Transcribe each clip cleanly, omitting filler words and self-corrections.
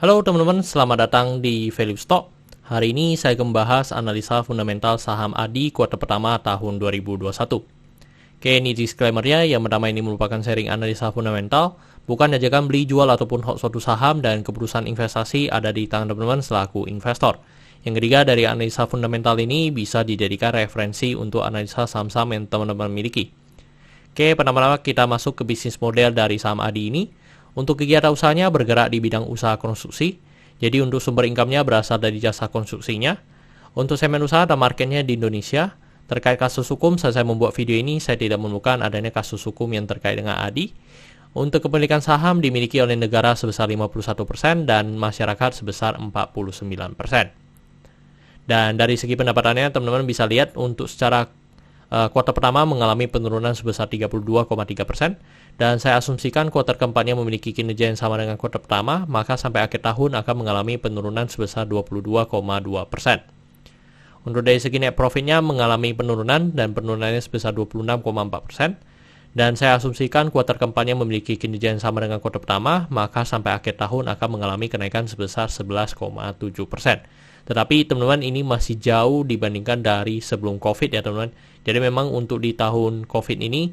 Halo teman-teman, selamat datang di Value Stock. Hari ini saya akan membahas analisa fundamental saham ADI kuartal pertama tahun 2021. Oke, ini disclaimer-nya. Yang pertama, ini merupakan sharing analisa fundamental, bukan ajakan beli, jual, ataupun hold suatu saham, dan keputusan investasi ada di tangan teman-teman selaku investor. Yang ketiga, dari analisa fundamental ini bisa dijadikan referensi untuk analisa saham-saham yang teman-teman miliki. Oke, pertama-tama kita masuk ke bisnis model dari saham ADI ini. Untuk kegiatan usahanya bergerak di bidang usaha konstruksi, jadi untuk sumber income-nya berasal dari jasa konstruksinya. Untuk segmen usaha dan marketnya di Indonesia. Terkait kasus hukum, saat saya membuat video ini, saya tidak menemukan adanya kasus hukum yang terkait dengan ADI. Untuk kepemilikan saham dimiliki oleh negara sebesar 51% dan masyarakat sebesar 49%. Dan dari segi pendapatannya, teman-teman bisa lihat untuk secara kuartal pertama mengalami penurunan sebesar 32,3%, dan saya asumsikan kuartal keempatnya memiliki kinerja yang sama dengan kuartal pertama, maka sampai akhir tahun akan mengalami penurunan sebesar 22,2%. Untuk dari segi net profitnya mengalami penurunan, dan penurunannya sebesar 26,4%, dan saya asumsikan kuartal keempatnya memiliki kinerja yang sama dengan kuartal pertama, maka sampai akhir tahun akan mengalami kenaikan sebesar 11,7%. Tetapi teman-teman, ini masih jauh dibandingkan dari sebelum COVID ya teman-teman. Jadi memang untuk di tahun COVID ini,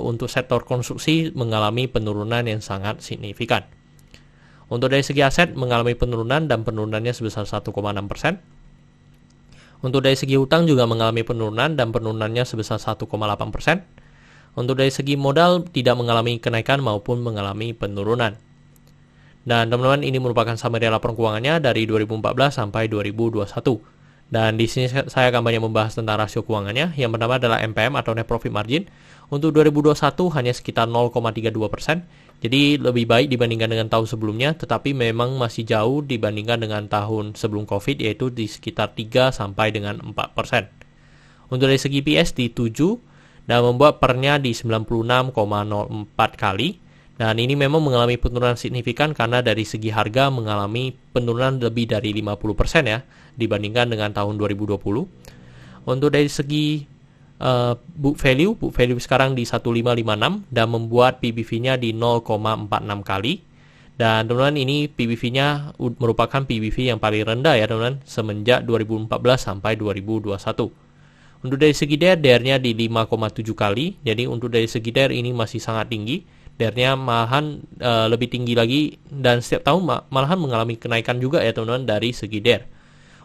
untuk sektor konstruksi mengalami penurunan yang sangat signifikan. Untuk dari segi aset mengalami penurunan, dan penurunannya sebesar 1,6%. Untuk dari segi hutang juga mengalami penurunan, dan penurunannya sebesar 1,8%. Untuk dari segi modal tidak mengalami kenaikan maupun mengalami penurunan. Dan teman-teman, ini merupakan summary laporan keuangannya dari 2014 sampai 2021. Dan di sini saya akan banyak membahas tentang rasio keuangannya. Yang pertama adalah NPM atau net profit margin. Untuk 2021 hanya sekitar 0,32%. Jadi lebih baik dibandingkan dengan tahun sebelumnya, tetapi memang masih jauh dibandingkan dengan tahun sebelum COVID, yaitu di sekitar 3 sampai dengan 4%. Untuk dari segi PS di 7 dan membuat pernya di 96,04 kali. Dan ini memang mengalami penurunan signifikan karena dari segi harga mengalami penurunan lebih dari 50% ya dibandingkan dengan tahun 2020. Untuk dari segi book value sekarang di 1556 dan membuat PBV-nya di 0,46 kali. Dan teman-teman, ini PBV-nya merupakan PBV yang paling rendah ya teman-teman semenjak 2014 sampai 2021. Untuk dari segi DER-nya di 5,7 kali. Jadi untuk dari segi DER ini masih sangat tinggi. DER-nya malahan lebih tinggi lagi, dan setiap tahun malahan mengalami kenaikan juga ya teman-teman dari segi DER.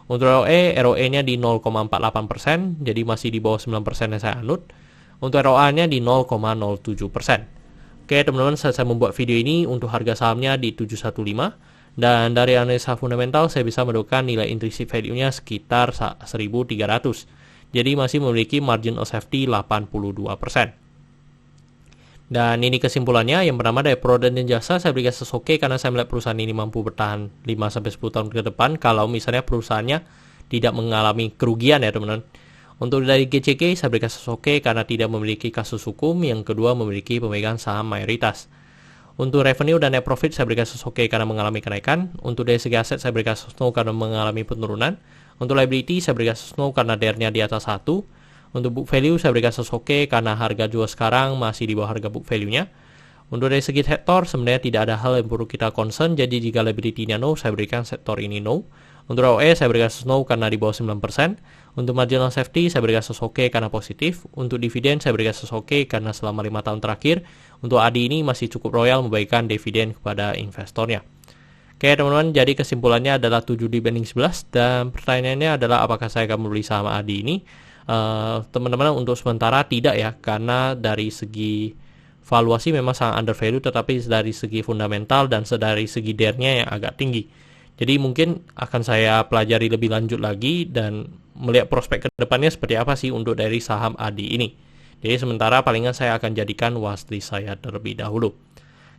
Untuk ROE-nya di 0,48%, jadi masih di bawah 9% yang saya anut. Untuk ROA-nya di 0,07%. Oke teman-teman, saya membuat video ini untuk harga sahamnya di 715, dan dari analisa fundamental saya bisa menemukan nilai intrinsic value-nya sekitar 1.300. Jadi masih memiliki margin of safety 82%. Dan ini kesimpulannya. Yang pertama dari produk dan jasa saya berikan oke karena saya melihat perusahaan ini mampu bertahan 5-10 tahun ke depan kalau misalnya perusahaannya tidak mengalami kerugian ya teman-teman. Untuk dari GCK saya berikan oke karena tidak memiliki kasus hukum. Yang kedua, memiliki pemegang saham mayoritas. Untuk revenue dan net profit saya berikan oke karena mengalami kenaikan. Untuk dari segi aset saya berikan no karena mengalami penurunan. Untuk liability saya berikan no karena DER-nya di atas 1. Untuk book value saya berikan oke karena harga jual sekarang masih di bawah harga book value-nya. Untuk dari segi sektor sebenarnya tidak ada hal yang perlu kita concern, jadi jika liability-nya no, saya berikan sektor ini no. Untuk ROE saya berikan no karena di bawah 9%. Untuk marginal safety saya berikan oke karena positif. Untuk dividen saya berikan oke karena selama 5 tahun terakhir untuk ADI ini masih cukup royal memberikan dividen kepada investornya. Oke teman-teman, jadi kesimpulannya adalah 7/11, dan pertanyaannya adalah apakah saya akan membeli saham ADI ini? Teman-teman, untuk sementara tidak ya, karena dari segi valuasi memang sangat undervalue, tetapi dari segi fundamental dan dari segi DER-nya yang agak tinggi. Jadi mungkin akan saya pelajari lebih lanjut lagi dan melihat prospek ke depannya seperti apa sih untuk dari saham ADI ini. Jadi sementara palingan saya akan jadikan watchlist saya terlebih dahulu.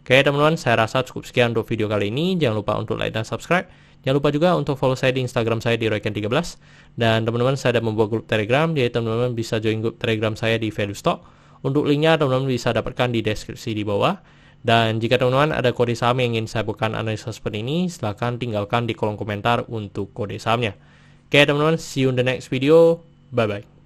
Oke teman-teman, saya rasa cukup sekian untuk video kali ini. Jangan lupa untuk like dan subscribe. Jangan lupa juga untuk follow saya di Instagram saya di Royken13. Dan teman-teman, saya ada membuat grup Telegram, jadi teman-teman bisa join grup Telegram saya di Value Stock. Untuk linknya teman-teman bisa dapatkan di deskripsi di bawah. Dan jika teman-teman ada kode saham yang ingin saya bukan analisa seperti ini, silahkan tinggalkan di kolom komentar untuk kode sahamnya. Oke teman-teman, see you in the next video. Bye-bye.